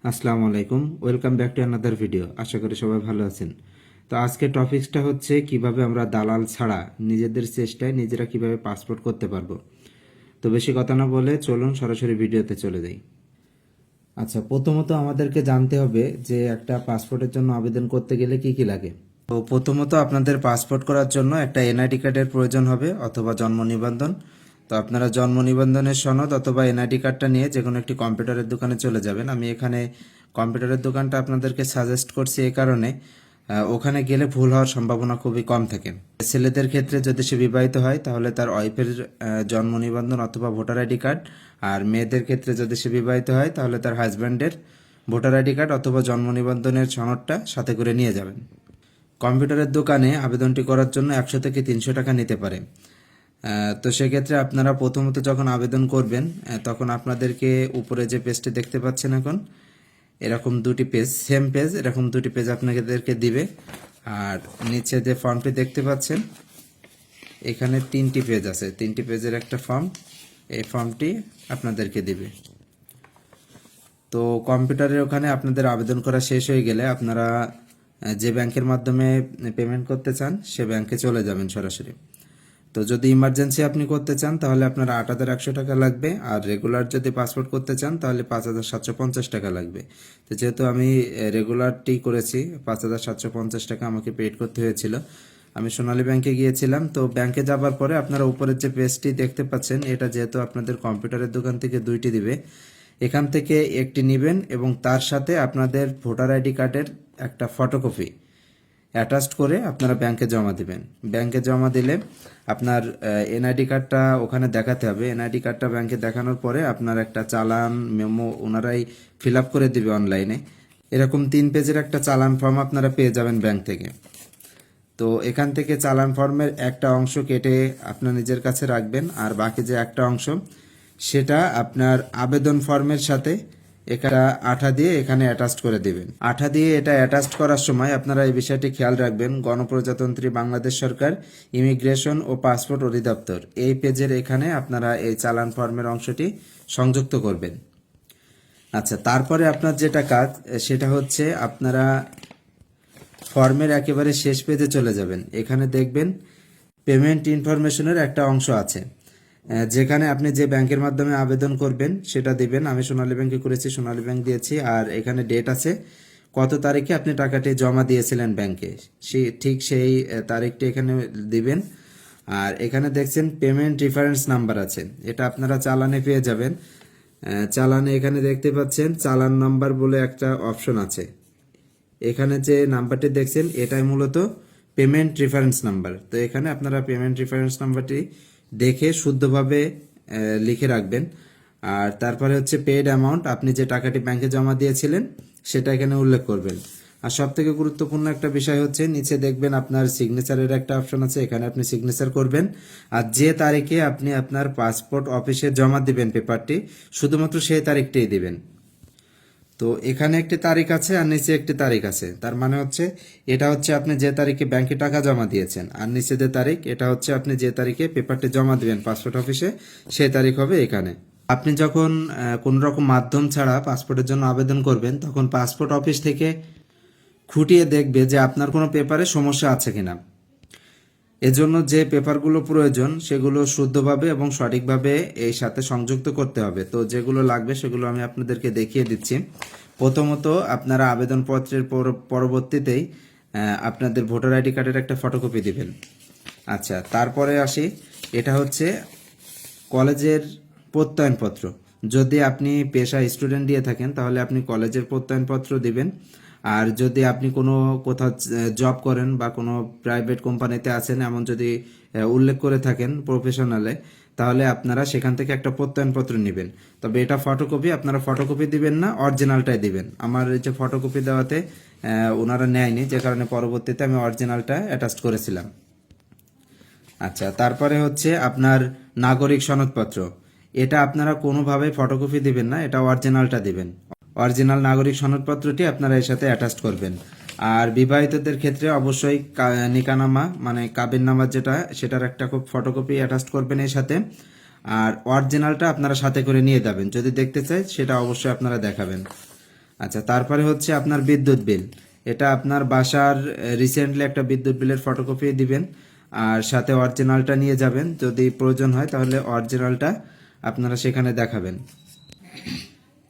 আসসালামু আলাইকুম, welcome back to another video. আশা করি সবাই ভালো আছেন। তো আজকে টপিকসটা হচ্ছে কিভাবে আমরা দালাল ছাড়া নিজেদের চেষ্টায় নিজেরা কিভাবে পাসপোর্ট করতে পারবো। তো বেশি কথা না বলে চলুন সরাসরি ভিডিওতে চলে যাই। আচ্ছা, প্রথমত আমাদেরকে জানতে হবে যে একটা পাসপোর্টের জন্য আবেদন করতে গেলে কি কি লাগে। তো প্রথমত আপনাদের পাসপোর্ট করার জন্য একটা এনআইডি কার্ডের প্রয়োজন হবে অথবা জন্ম নিবন্ধন। তো আপনারা জন্ম নিবন্ধনের সনদ অথবা এনআইডি কার্ডটা নিয়ে যে কোনো একটি কম্পিউটারের দোকানে চলে যাবেন। আমি এখানে কম্পিউটারের দোকানটা আপনাদেরকে সাজেস্ট করছি এই কারণে, ওখানে গেলে ভুল হওয়ার সম্ভাবনা খুবই কম থাকে। ছেলেদের ক্ষেত্রে যদি সে বিবাহিত হয় তাহলে তার ওয়াইফের জন্ম নিবন্ধন অথবা ভোটার আইডি কার্ড, আর মেয়েদের ক্ষেত্রে যদি সে বিবাহিত হয় তাহলে তার হাজব্যান্ডের ভোটার আইডি কার্ড অথবা জন্ম নিবন্ধনের সনদটা সাথে করে নিয়ে যাবেন। কম্পিউটারের দোকানে আবেদনটি করার জন্য 100 থেকে 300 টাকা নিতে পারে। তো সেক্ষেত্রে আপনারা প্রথমত যখন আবেদন করবেন তখন আপনাদেরকে উপরে যে পেজটি দেখতে পাচ্ছেন এখন, এরকম দুটি পেজ, সেম পেজ, এরকম দুটি পেজ আপনাদেরকে দিবে। আর নিচে যে ফর্মটি দেখতে পাচ্ছেন এখানে 3টি পেজ আছে, 3টি পেজের একটা ফর্ম, এই ফর্মটি আপনাদেরকে দিবে। তো কম্পিউটারের ওখানে আপনাদের আবেদন করা শেষ হয়ে গেলে আপনারা যে ব্যাংকের মাধ্যমে পেমেন্ট করতে চান সে ব্যাংকে চলে যাবেন সরাসরি। তো যদি ইমার্জেন্সি আপনি করতে চান তাহলে আপনার 8,100 টাকা লাগবে, আর রেগুলার যদি পাসপোর্ট করতে চান তাহলে 5,750 টাকা লাগবে। তো যেহেতু আমি রেগুলারটি করেছি, 5,750 টাকা আমাকে পেড করতে হয়েছিল। আমি সোনালী ব্যাংকে গিয়েছিলাম। তো ব্যাংকে যাবার পরে আপনারা উপরের যে পেজটি দেখতে পাচ্ছেন, এটা যেহেতু আপনাদের কম্পিউটারের দোকান থেকে 2টি দিবে, এখান থেকে একটি নেবেন এবং তার সাথে আপনাদের ভোটার আইডি কার্ডের একটা ফটোকপি অ্যাটাচড করে আপনারা ব্যাংকে জমা দিবেন। ব্যাংকে জমা দিলে আপনার এনআইডি কার্ডটা ওখানে দেখাতে হবে। এনআইডি কার্ডটা ব্যাংকে দেখানোর পরে আপনার একটা চালান মেমো ওনারাই ফিল আপ করে দিবে অনলাইনে। এরকম 3 পেজের একটা চালান ফর্ম আপনারা পেয়ে যাবেন ব্যাংক থেকে। তো এখান থেকে চালান ফর্মের একটা অংশ কেটে আপনার নিজের কাছে রাখবেন, আর বাকি যে একটা অংশ সেটা আপনার আবেদন ফর্মের সাথে এটা আঠা দিয়ে এখানে অ্যাটাচড করে দিবেন। আঠা দিয়ে এটা অ্যাটাচড করার সময় আপনারা এই বিষয়টি খেয়াল রাখবেন, গণপ্রজাতন্ত্রী বাংলাদেশ সরকার ইমিগ্রেশন ও পাসপোর্ট অধিদপ্তর এই পেজের এখানে আপনারা এই চালান ফর্মের অংশটি সংযুক্ত করবেন। আচ্ছা, তারপরে আপনার যেটা কাজ সেটা হচ্ছে আপনারা ফর্মের একেবারে শেষ পেজে চলে যাবেন। এখানে দেখবেন পেমেন্ট ইনফরমেশনের একটা অংশ আছে, যেখানে আপনি যে ব্যাংকের মাধ্যমে আবেদন করবেন সেটা দিবেন। আমি সোনালী ব্যাংকে করেছি, সোনালী ব্যাংক দিয়েছি, আর এখানে ডেট আছে কত তারিখে আপনি টাকাটি জমা দিয়েছিলেন ব্যাংকে, ঠিক সেই তারিখটি এখানে দিবেন। আর এখানে দেখছেন পেমেন্ট রেফারেন্স নাম্বার আছে, এটা আপনারা চালানে পেয়ে যাবেন। চালানে এখানে দেখতে পাচ্ছেন চালান নাম্বার বলে একটা অপশন আছে। এখানে যে নাম্বারটি দেখছেন এটাই মূলত পেমেন্ট রেফারেন্স নাম্বার। তো এখানে আপনারা পেমেন্ট রেফারেন্স নাম্বারটি দেখে শুদ্ধভাবে লিখে রাখবেন। আর তারপরে হচ্ছে পেড অ্যামাউন্ট, আপনি যে টাকাটি ব্যাংকে জমা দিয়েছিলেন সেটা এখানে উল্লেখ করবেন। আর সব থেকে গুরুত্বপূর্ণ একটা বিষয় হচ্ছে নিচে দেখবেন আপনার সিগনেচারের একটা অপশন আছে, এখানে আপনি সিগনেচার করবেন। আর যে তারিখে আপনি আপনার পাসপোর্ট অফিসে জমা দিবেন পেপারটি, শুধুমাত্র সেই তারিখটাই দিবেন। তো এখানে একটি তারিখ আছে আর নিচে একটি তারিখ আছে, তার মানে হচ্ছে এটা হচ্ছে আপনি যে তারিখে ব্যাংকে টাকা জমা দিয়েছেন, আর নিচে যে তারিখ এটা হচ্ছে আপনি যে তারিখে পেপারটি জমা দিবেন পাসপোর্ট অফিসে, সেই তারিখ হবে এখানে। আপনি যখন কোনো রকম মাধ্যম ছাড়া পাসপোর্টের জন্য আবেদন করবেন তখন পাসপোর্ট অফিস থেকে খুঁটিয়ে দেখবে যে আপনার কোনো পেপারে সমস্যা আছে কিনা। এজন্য যে পেপারগুলো প্রয়োজন সেগুলো শুদ্ধভাবে এবং সঠিকভাবে এই সাথে সংযুক্ত করতে হবে। তো যেগুলো লাগবে সেগুলো আমি আপনাদেরকে দেখিয়ে দিচ্ছি। প্রথমত আপনারা আবেদনপত্রের পরবর্তীতেই আপনাদের ভোটার আইডি কার্ডের একটা ফটোকপি দিবেন। আচ্ছা, তারপরে আসি, এটা হচ্ছে কলেজের প্রত্যয়নপত্র। যদি আপনি পেশা স্টুডেন্ট দিয়ে থাকেন তাহলে আপনি কলেজের প্রত্যয়নপত্র দিবেন। আর যদি আপনি কোনো কোথাও জব করেন বা কোনো প্রাইভেট কোম্পানিতে আছেন এমন যদি উল্লেখ করে থাকেন প্রফেশনালে, তাহলে আপনারা সেখান থেকে একটা প্রত্যয়নপত্র নেবেন। তবে এটা ফটোকপি, আপনারা ফটোকপি দিবেন না, অরিজিনালটাই দিবেন। আমার এই যে ফটোকপি দেওয়াতে ওনারা নেয়নি, যে কারণে পরবর্তীতে আমি অরিজিনালটা অ্যাটাচ করেছিলাম। আচ্ছা, তারপরে হচ্ছে আপনার নাগরিক সনদপত্র। এটা আপনারা কোনোভাবেই ফটোকপি দিবেন না, এটা অরিজিনালটা দিবেন। অরিজিনাল নাগরিক সনদপত্রটি আপনারা এর সাথে অ্যাটাচ করবেন। আর বিবাহিতদের ক্ষেত্রে অবশ্যই নিকানামা মানে কাবিননামা যেটা, সেটার একটা খুব ফটোকপি অ্যাটাচ করবেন এর সাথে। আর অরিজিনালটা আপনারা সাথে করে নিয়ে যাবেন, যদি দেখতে চাই সেটা অবশ্যই আপনারা দেখাবেন। আচ্ছা, তারপরে হচ্ছে আপনার বিদ্যুৎ বিল। এটা আপনার বাসার রিসেন্টলি একটা বিদ্যুৎ বিলের ফটোকপি দিবেন, আর সাথে অরিজিনালটা নিয়ে যাবেন। যদি প্রয়োজন হয় তাহলে অরিজিনালটা আপনারা সেখানে দেখাবেন।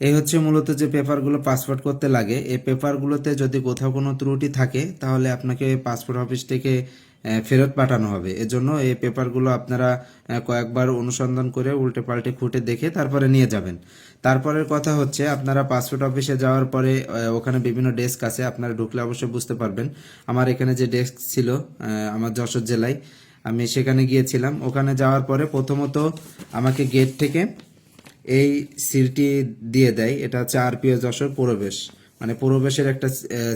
এই হচ্ছে মূলত যে পেপারগুলো পাসপোর্ট করতে লাগে। এই পেপারগুলোতে যদি কোথাও কোনো ত্রুটি থাকে তাহলে আপনাকে পাসপোর্ট অফিস থেকে ফেরত পাঠানো হবে। এজন্য এই পেপারগুলো আপনারা কয়েকবার অনুসন্ধান করে উল্টে পাল্টে খুঁটে দেখে তারপরে নিয়ে যাবেন। তারপরের কথা হচ্ছে, আপনারা পাসপোর্ট অফিসে যাওয়ার পরে ওখানে বিভিন্ন ডেস্ক আছে, আপনারা ঢুকলে অবশ্যই বুঝতে পারবেন। আমার এখানে যে ডেস্ক ছিল আমার যশোর জেলায়, আমি সেখানে গিয়েছিলাম। ওখানে যাওয়ার পরে প্রথমত আমাকে গেট থেকে এই সিলটি দিয়ে দেয়। এটা হচ্ছে আরপিও যশোর প্রবেশ, মানে প্রবেশের একটা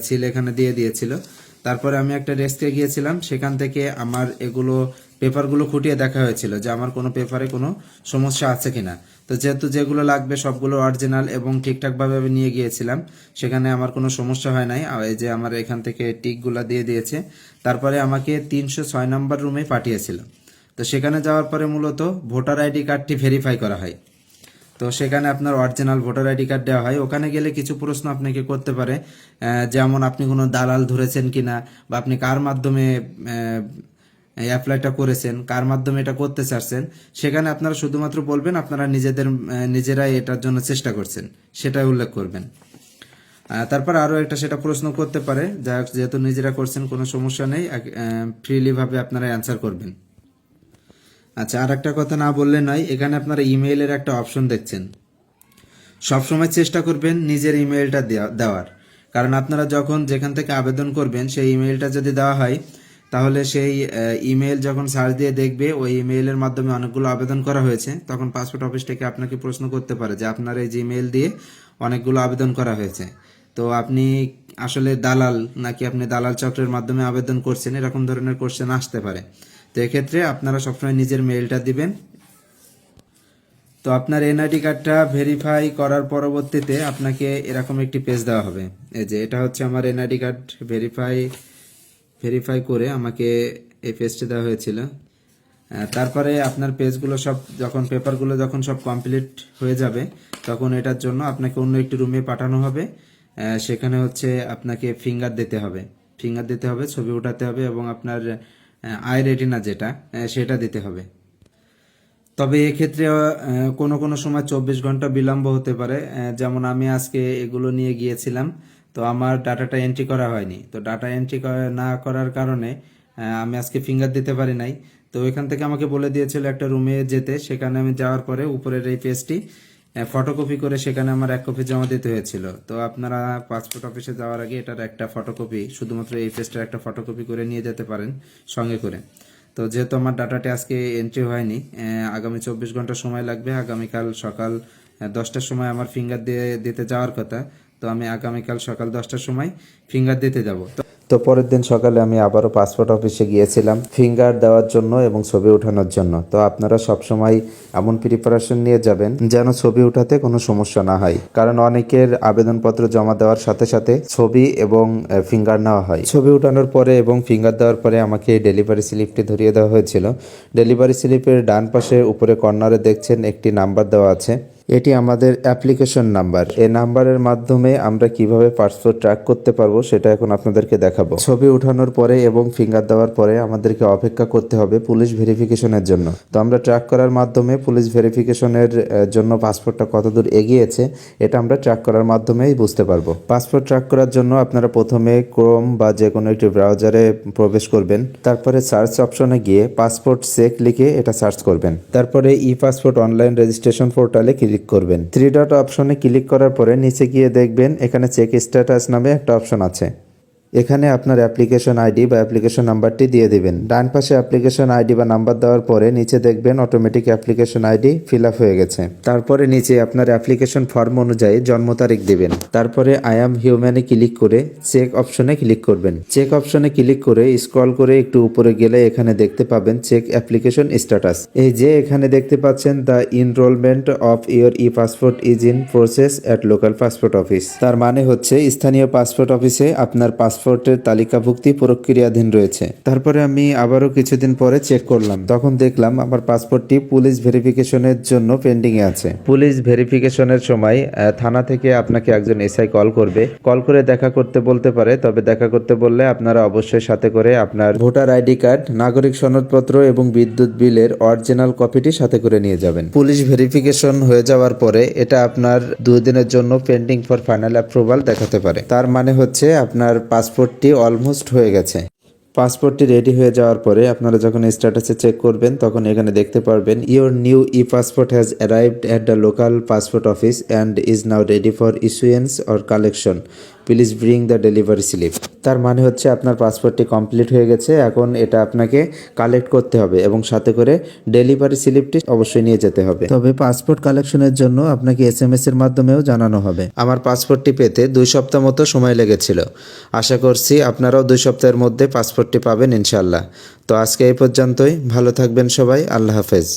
সিল এখানে দিয়ে দিয়েছিল। তারপরে আমি একটা ডেস্কে গিয়েছিলাম, সেখান থেকে আমার এগুলো পেপারগুলো খুঁটিয়ে দেখা হয়েছিল যে আমার কোনো পেপারে কোনো সমস্যা আছে কিনা। তো যেহেতু যেগুলো লাগবে সবগুলো অরিজিনাল এবং ঠিকঠাকভাবে আমি নিয়ে গিয়েছিলাম, সেখানে আমার কোনো সমস্যা হয় নাই। এই যে আমার এখান থেকে টিকগুলা দিয়ে দিয়েছে। তারপরে আমাকে 306 নম্বর রুমে পাঠিয়েছিল। তো সেখানে যাওয়ার পরে মূলত ভোটার আইডি কার্ডটি ভেরিফাই করা হয়। তো সেখানে আপনার অরিজিনাল ভোটার আইডি কার্ড দেওয়া হয়। ওখানে গেলে কিছু প্রশ্ন আপনাকে করতে পারে, যেমন আপনি কোনো দালাল ধরেছেন কিনা, বা আপনি কার মাধ্যমে অ্যাপ্লাইটা করেছেন, কার মাধ্যমে এটা করতে চাচ্ছেন। সেখানে আপনারা শুধুমাত্র বলবেন আপনারা নিজেরাই এটার জন্য চেষ্টা করছেন, সেটাই উল্লেখ করবেন। তারপর আরও একটা সেটা প্রশ্ন করতে পারে, যেহেতু নিজেরা করছেন কোনো সমস্যা নেই, ফ্রিলিভাবে আপনারা অ্যান্সার করবেন। আচ্ছা, আর একটা কথা না বললে নয়, এখানে আপনারা ইমেইলের একটা অপশন দেখছেন। সবসময় চেষ্টা করবেন নিজের ইমেইলটা দেওয়ার, কারণ আপনারা যখন যেখান থেকে আবেদন করবেন সেই ইমেইলটা যদি দেওয়া হয়, তাহলে সেই ইমেইল যখন সার্চ দিয়ে দেখবে ওই ইমেইলের মাধ্যমে অনেকগুলো আবেদন করা হয়েছে, তখন পাসপোর্ট অফিস থেকে আপনাকে প্রশ্ন করতে পারে যে আপনার এই জিমেইল দিয়ে অনেকগুলো আবেদন করা হয়েছে, তো আপনি আসলে দালাল নাকি আপনি দালাল চক্রের মাধ্যমে আবেদন করছেন, এরকম ধরনের কোশ্চেন আসতে পারে। তো এক্ষেত্রে আপনারা সবসময় নিজের মেইলটা দিবেন। তো আপনার এনআইডি কার্ডটা ভেরিফাই করার পরবর্তীতে আপনাকে এরকম একটি পেজ দেওয়া হবে। এই যে এটা হচ্ছে আমার এনআইডি কার্ড ভেরিফাই করে আমাকে এই পেজটি দেওয়া হয়েছিল। তারপরে আপনার পেজগুলো সব পেপারগুলো যখন সব কমপ্লিট হয়ে যাবে, তখন এটার জন্য আপনাকে অন্য একটি রুমে পাঠানো হবে। সেখানে হচ্ছে আপনাকে ফিঙ্গার দিতে হবে, ছবি উঠাতে হবে, এবং আপনার আই রেটিনা যেটা সেটা দিতে হবে। তবে এক্ষেত্রে কোনো কোনো সময় 24 ঘন্টা বিলম্ব হতে পারে। যেমন আমি আজকে এগুলো নিয়ে গিয়েছিলাম, তো আমার ডাটাটা এন্ট্রি করা হয়নি। তো ডাটা এন্ট্রি না করার কারণে আমি আজকে ফিঙ্গার দিতে পারি নাই। তো ওইখান থেকে আমাকে বলে দিয়েছিল একটা রুমে যেতে, সেখানে আমি যাওয়ার পরে উপরের এই পেজটি ফটোকপি করে সেখানে আমার 1 কপি জমা দিতে হয়েছিল। তো আপনারা পাসপোর্ট অফিসে যাওয়ার আগে এটার একটা ফটোকপি, শুধুমাত্র এই পেজটার একটা ফটোকপি করে নিয়ে যেতে পারেন সঙ্গে করে। তো যেহেতু আমার ডাটাটি আজকে এন্ট্রি হয়নি, আগামী 24 ঘন্টা সময় লাগবে। আগামীকাল সকাল 10টার সময় আমার ফিঙ্গার দিতে যাওয়ার কথা। তো আমি আগামীকাল সকাল 10টার সময় ফিঙ্গার দিতে যাব। তো পরের দিন সকালে আমি আবারও পাসপোর্ট অফিসে গিয়েছিলাম ফিঙ্গার দেওয়ার জন্য এবং ছবি ওঠানোর জন্য। তো আপনারা সবসময় এমন প্রিপারেশন নিয়ে যাবেন যেন ছবি উঠাতে কোনো সমস্যা না হয়, কারণ অনেকের আবেদনপত্র জমা দেওয়ার সাথে সাথে ছবি এবং ফিঙ্গার নেওয়া হয়। ছবি উঠানোর পরে এবং ফিঙ্গার দেওয়ার পরে আমাকে ডেলিভারি স্লিপটি ধরিয়ে দেওয়া হয়েছিল। ডেলিভারি স্লিপের ডান পাশে উপরে কর্নারে দেখছেন একটি নাম্বার দেওয়া আছে। এটি আমাদের অ্যাপ্লিকেশন নাম্বার। এই নাম্বারের মাধ্যমে আমরা কিভাবে পাসপোর্ট ট্র্যাক করতে পারবো সেটা এখন আপনাদেরকে দেখাবো। ছবি উঠানোর পরে এবং ফিঙ্গার দেওয়ার পরে আমাদেরকে অপেক্ষা করতে হবে পুলিশ ভেরিফিকেশনের জন্য। তো আমরা ট্র্যাক করার মাধ্যমে পুলিশ ভেরিফিকেশনের জন্য পাসপোর্টটা কতদূর এগিয়েছে এটা আমরা ট্র্যাক করার মাধ্যমেই বুঝতে পারবো। পাসপোর্ট ট্র্যাক করার জন্য আপনারা প্রথমে ক্রোম বা যে কোনো একটি ব্রাউজারে প্রবেশ করবেন। তারপরে সার্চ অপশনে গিয়ে পাসপোর্ট চেক লিখে এটা সার্চ করবেন। তারপরে ই পাসপোর্ট অনলাইন রেজিস্ট্রেশন পোর্টালে ক্লিক করবেন। 3 ডট অপশনে ক্লিক করার পরে নিচে গিয়ে দেখবেন এখানে চেক স্ট্যাটাস নামে একটা অপশন আছে। এখানে আপনার অ্যাপ্লিকেশন আইডি বা অ্যাপ্লিকেশন নাম্বারটি দিয়ে দিবেন। ডান পাশে অ্যাপ্লিকেশন আইডি বা নাম্বার দেওয়ার পরে নিচে দেখবেন automatic application ID fill up হয়ে গেছে। তারপরে নিচে আপনার অ্যাপ্লিকেশন ফর্ম অনুযায়ী জন্ম তারিখ দিবেন। তারপরে আই অ্যাম হিউম্যানে ক্লিক করে চেক অপশনে ক্লিক করবেন। চেক অপশনে ক্লিক করে স্ক্রল করে একটু উপরে গেলে এখানে দেখতে পাবেন চেক অ্যাপ্লিকেশন স্ট্যাটাস। এই যে এখানে দেখতে পাচ্ছেন the enrolment of your E passport is in process at local passport office. তার মানে হচ্ছে স্থানীয় পাসপোর্ট অফিসে আপনার পাসপোর্ট পাসপোর্টের তালিকাভুক্তি প্রক্রিয়াধীন রয়েছে। তারপরে আমি আবারও কিছুদিন পরে চেক করলাম, তখন দেখলাম আমার পাসপোর্টটি পুলিশ ভেরিফিকেশনের জন্য পেন্ডিংয়ে আছে। পুলিশ ভেরিফিকেশনের সময় থানা থেকে আপনাকে একজন এসআই কল করবে, কল করে দেখা করতে বলতে পারে। তবে দেখা করতে বললে আপনারা অবশ্যই সাথে করে আপনার ভোটার আইডি কার্ড, নাগরিক সনদপত্র এবং বিদ্যুৎ বিলের অরিজিনাল কপিটি সাথে করে নিয়ে যাবেন। পুলিশ ভেরিফিকেশন হয়ে যাওয়ার পরে এটা আপনার 2 দিনের জন্য পেন্ডিং ফর ফাইনাল অ্যাপ্রুভাল দেখাতে পারে। তার মানে হচ্ছে আপনার পাসপোর্টটি অলমোস্ট হয়ে গেছে। পাসপোর্টটি রেডি হয়ে যাওয়ার পরে আপনারা যখন স্ট্যাটাসে চেক করবেন তখন এখানে দেখতে পারবেন your new e passport has arrived at the local passport office and is now ready for issuance or collection, please bring the delivery slip. তার মানে হচ্ছে আপনার পাসপোর্টটি কমপ্লিট হয়ে গেছে, এখন এটা আপনাকে কালেক্ট করতে হবে এবং সাথে করে ডেলিভারি স্লিপটি অবশ্যই নিয়ে যেতে হবে। তবে পাসপোর্ট কালেকশনের জন্য আপনাকে SMS এর মাধ্যমেও জানানো হবে। আমার পাসপোর্টটি পেতে 2 সপ্তাহ মতো সময় লেগেছিল। আশা করছি আপনারাও 2 সপ্তাহের মধ্যে পাসপোর্টটি পাবেন ইনশাল্লাহ। তো আজকে এই পর্যন্তই, ভালো থাকবেন সবাই, আল্লাহ হাফেজ।